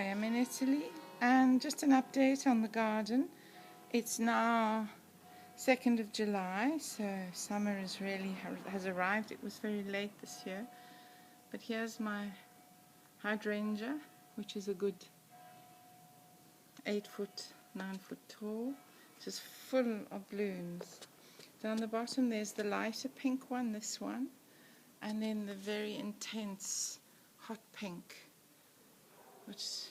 Hi, I'm in Italy, and just an update on the garden. It's now 2nd of July, so summer has arrived. It was very late this year, but here's my hydrangea, which is a good 8 foot, 9 foot tall, just full of blooms. Down the bottom there's the lighter pink one, this one, and then the very intense hot pink, which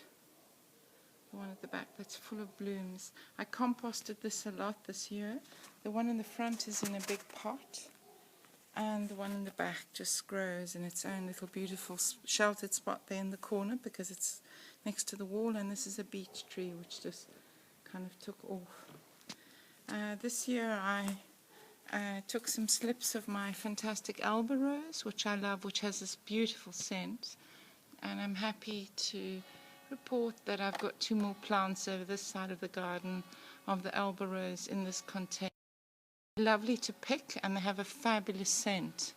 the one at the back that's full of blooms. I composted this a lot this year. The one in the front is in a big pot, and the one in the back just grows in its own little beautiful sheltered spot there in the corner because it's next to the wall. And this is a beech tree which just kind of took off. This year I took some slips of my fantastic Alba rose, which I love, which has this beautiful scent, and I'm happy to report that I've got 2 more plants over this side of the garden of the Alba rose in this container. Lovely to pick, and they have a fabulous scent,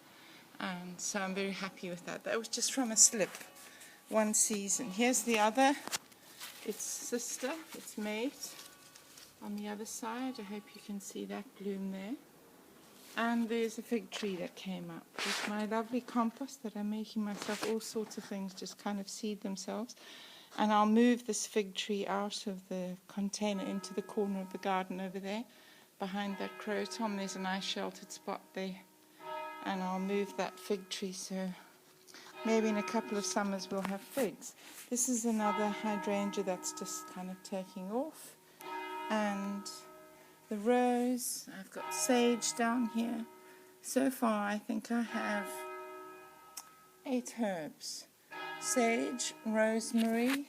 and so I'm very happy with that. That was just from a slip, one season. Here's the other, its sister, its mate on the other side. I hope you can see that bloom there. And there's a fig tree that came up with my lovely compost that I'm making myself. All sorts of things just kind of seed themselves. And I'll move this fig tree out of the container into the corner of the garden over there. Behind that croton, there's a nice sheltered spot there. And I'll move that fig tree, so maybe in a couple of summers we'll have figs. This is another hydrangea that's just kind of taking off. And the rose, I've got sage down here. So far I think I have 8 herbs. Sage, rosemary,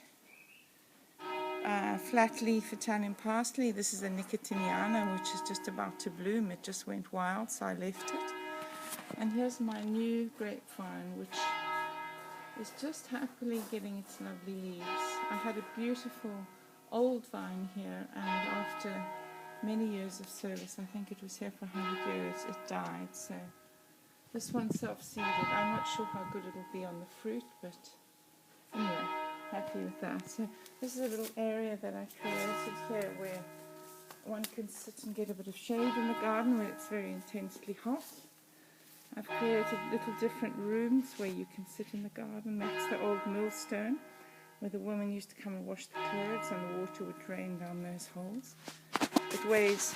flat leaf Italian parsley. This is a nicotiniana which is just about to bloom. It just went wild, so I left it. And here's my new grapevine, which is just happily getting its lovely leaves. I had a beautiful old vine here, and after many years of service, I think it was here for 100 years, it died. So this one's self-seeded. I'm not sure how good it'll be on the fruit, but anyway, happy with that. So this is a little area that I created here where one can sit and get a bit of shade in the garden when it's very intensely hot. I've created little different rooms where you can sit in the garden. That's the old millstone where the woman used to come and wash the clothes and the water would drain down those holes. It weighs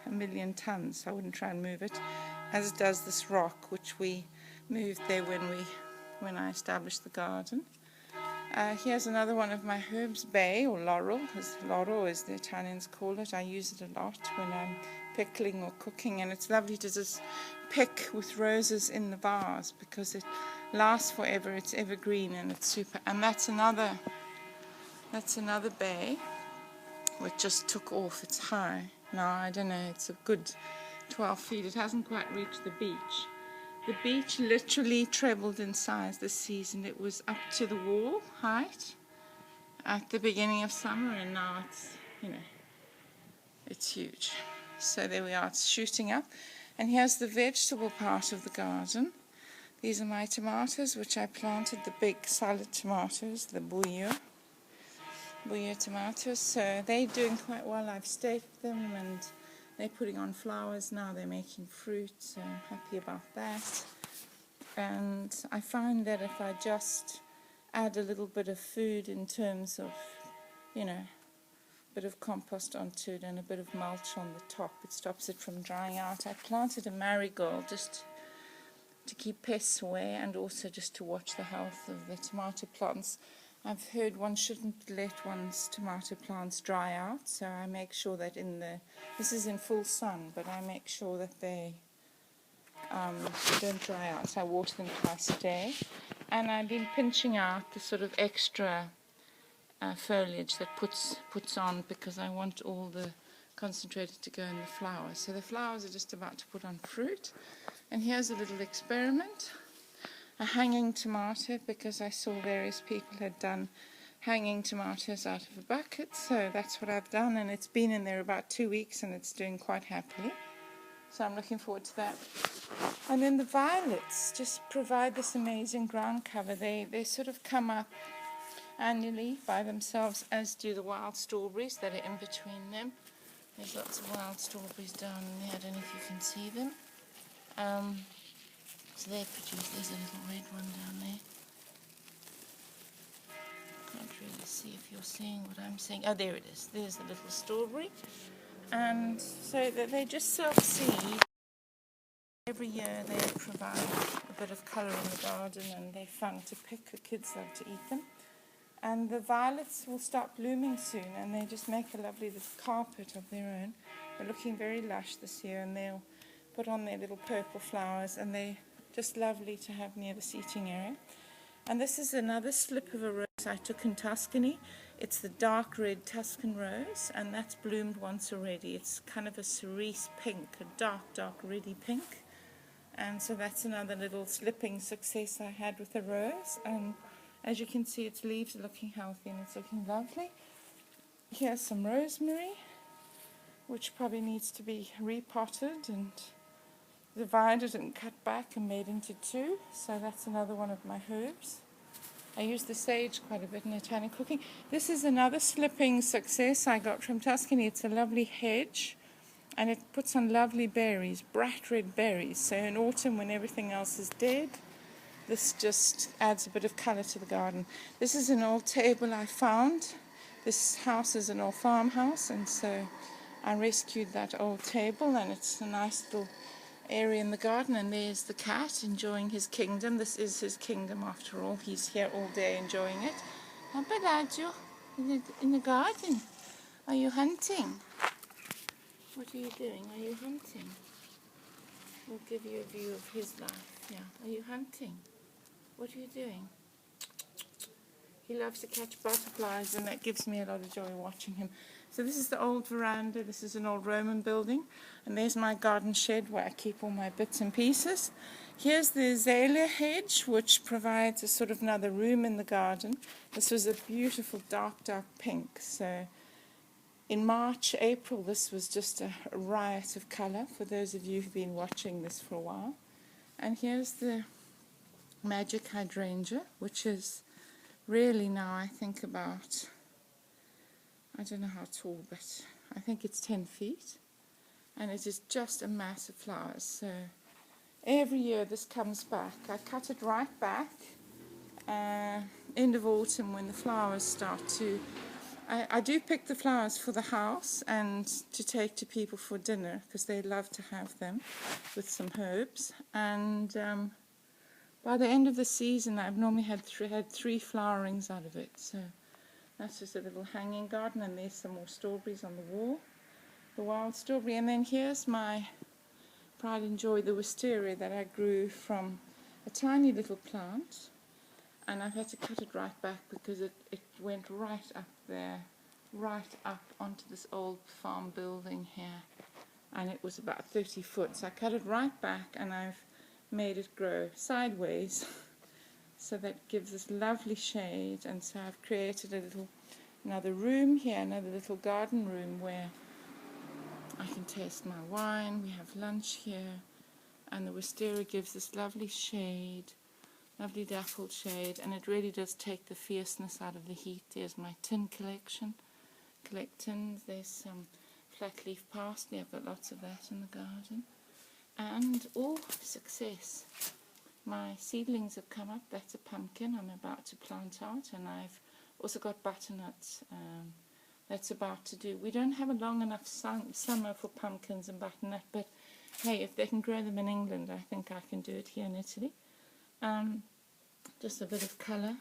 1,000,000 tons, so I wouldn't try and move it, as does this rock which we moved there when I established the garden. Here's another one of my herbs, bay or laurel, as the Italians call it. I use it a lot when I'm pickling or cooking, and it's lovely to just pick with roses in the vase because it lasts forever. It's evergreen and it's super. And that's another bay which just took off. It's high now. I don't know, it's a good 12 feet. It hasn't quite reached the beach. The beach literally trebled in size this season. It was up to the wall height at the beginning of summer, and now it's huge. So there we are, it's shooting up. And here's the vegetable part of the garden. These are my tomatoes, which I planted, the big salad tomatoes, the bouillon tomatoes. So they're doing quite well. I've staked them and they're putting on flowers now. They're making fruit, so I'm happy about that. And I find that if I just add a little bit of food in terms of, a bit of compost onto it and a bit of mulch on the top, it stops it from drying out. I planted a marigold just to keep pests away and also just to watch the health of the tomato plants. I've heard one shouldn't let one's tomato plants dry out, so I make sure that this is in full sun, but I make sure that they don't dry out. I water them twice a day, and I've been pinching out the sort of extra foliage that puts on because I want all the concentrated to go in the flowers. So the flowers are just about to put on fruit. And here's a little experiment. A hanging tomato, because I saw various people had done hanging tomatoes out of a bucket, so that's what I've done, and it's been in there about 2 weeks and it's doing quite happily, so I'm looking forward to that. And then the violets just provide this amazing ground cover. They sort of come up annually by themselves, as do the wild strawberries that are in between them. There's lots of wild strawberries down there. I don't know if you can see them. So they produce, there's a little red one down there. Can't really see if you're seeing what I'm seeing. Oh, there it is. There's the little strawberry. And so that they just self-seed. Every year they provide a bit of colour in the garden, and they're fun to pick. The kids love to eat them. And the violets will start blooming soon, and they just make a lovely little carpet of their own. They're looking very lush this year, and they'll put on their little purple flowers, and they're just lovely to have near the seating area. And this is another slip of a rose I took in Tuscany. It's the dark red Tuscan rose, and that's bloomed once already. It's kind of a cerise pink, a dark reddy pink. And so that's another little slipping success I had with the rose. And as you can see, its leaves are looking healthy and it's looking lovely. Here's some rosemary, which probably needs to be repotted and divided and cut back and made into two. So that's another one of my herbs. I use the sage quite a bit in Italian cooking. This is another slipping success I got from Tuscany. It's a lovely hedge, and it puts on lovely berries, bright red berries. So in autumn, when everything else is dead, this just adds a bit of colour to the garden. This is an old table I found. This house is an old farmhouse, and so I rescued that old table, and it's a nice little area in the garden. And there's the cat enjoying his kingdom. This is his kingdom after all. He's here all day enjoying it. Bellagio, in the garden. Are you hunting? What are you doing? Are you hunting? We'll give you a view of his life. Yeah. Are you hunting? What are you doing? He loves to catch butterflies, and that gives me a lot of joy watching him. So this is the old veranda. This is an old Roman building. And there's my garden shed where I keep all my bits and pieces. Here's the azalea hedge, which provides a sort of another room in the garden. This was a beautiful dark pink. So in March, April, this was just a riot of colour for those of you who've been watching this for a while. And here's the magic hydrangea, which is really now, I think, about, I don't know how tall, but I think it's 10 feet. And it is just a mass of flowers. So every year this comes back. I cut it right back, end of autumn, when the flowers start to... I do pick the flowers for the house and to take to people for dinner, because they love to have them with some herbs. And by the end of the season, I've normally had three flowerings out of it. So that's just a little hanging garden, and there's some more strawberries on the wall, the wild strawberry. And then here's my pride and joy, the wisteria that I grew from a tiny little plant. And I've had to cut it right back because it went right up there, right up onto this old farm building here. And it was about 30 foot. So I cut it right back, and I've made it grow sideways. So that gives us lovely shade. And so I've created another room here, another little garden room where I can taste my wine. We have lunch here. And the wisteria gives this lovely shade. Lovely dappled shade, and it really does take the fierceness out of the heat. There's my tin collection. Collect tins. There's some flat leaf parsley. I've got lots of that in the garden. And success. My seedlings have come up. That's a pumpkin I'm about to plant out, and I've also got butternuts. That's about to do. We don't have a long enough summer for pumpkins and butternut, but hey, if they can grow them in England, I think I can do it here in Italy. Just a bit of colour,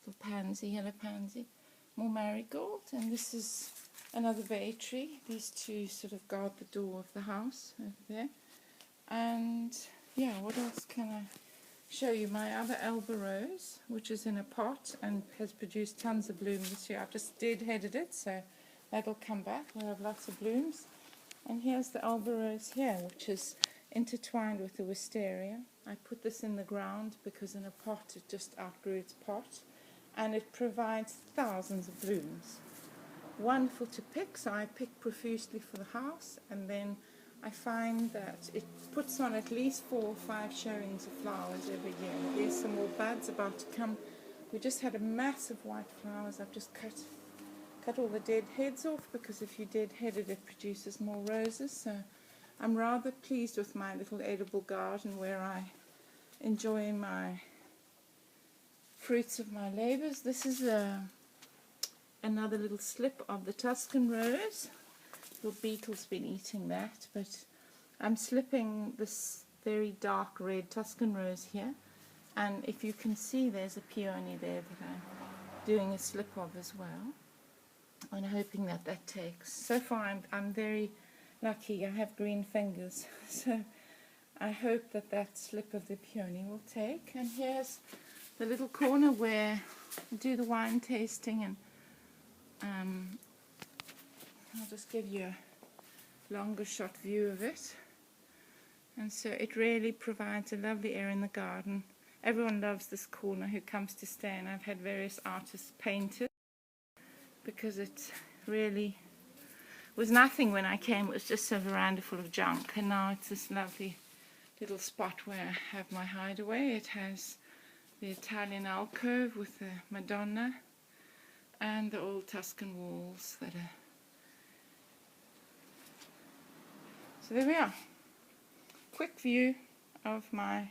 little pansy, yellow pansy, more marigold, and this is another bay tree. These two sort of guard the door of the house over there. And yeah, what else can I show you? My other Elba rose, which is in a pot and has produced tons of bloom this year. I've just deadheaded it, so that'll come back. We'll have lots of blooms. And here's the Elba rose here, which is intertwined with the wisteria. I put this in the ground because in a pot it just outgrew its pot, and it provides thousands of blooms. Wonderful to pick, so I pick profusely for the house, and then I find that it puts on at least 4 or 5 showings of flowers every year. There's some more buds about to come We just had a massive white flowers. I've just cut all the dead heads off, because if you're dead-headed it produces more roses. So I'm rather pleased with my little edible garden where I enjoy my fruits of my labours. This is another little slip of the Tuscan rose. Little beetle's been eating that, but I'm slipping this very dark red Tuscan rose here, and if you can see there's a peony there that I'm doing a slip of as well, and hoping that that takes. So far I'm very lucky. I have green fingers, so I hope that that slip of the peony will take. And here's the little corner where I do the wine tasting, and I'll just give you a longer shot view of it. And so it really provides a lovely area in the garden. Everyone loves this corner who comes to stay, and I've had various artists paint it, because it really was nothing when I came. It was just a veranda full of junk, and now it's this lovely little spot where I have my hideaway. It has the Italian alcove with the Madonna and the old Tuscan walls that are... So there we are. Quick view of my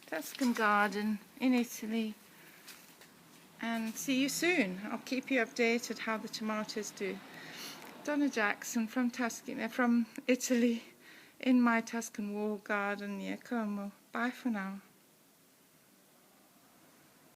Tuscan garden in Italy, and see you soon. I'll keep you updated how the tomatoes do. Donna Jackson from Tuscany, from Italy, in my Tuscan wall garden near Como. Bye for now.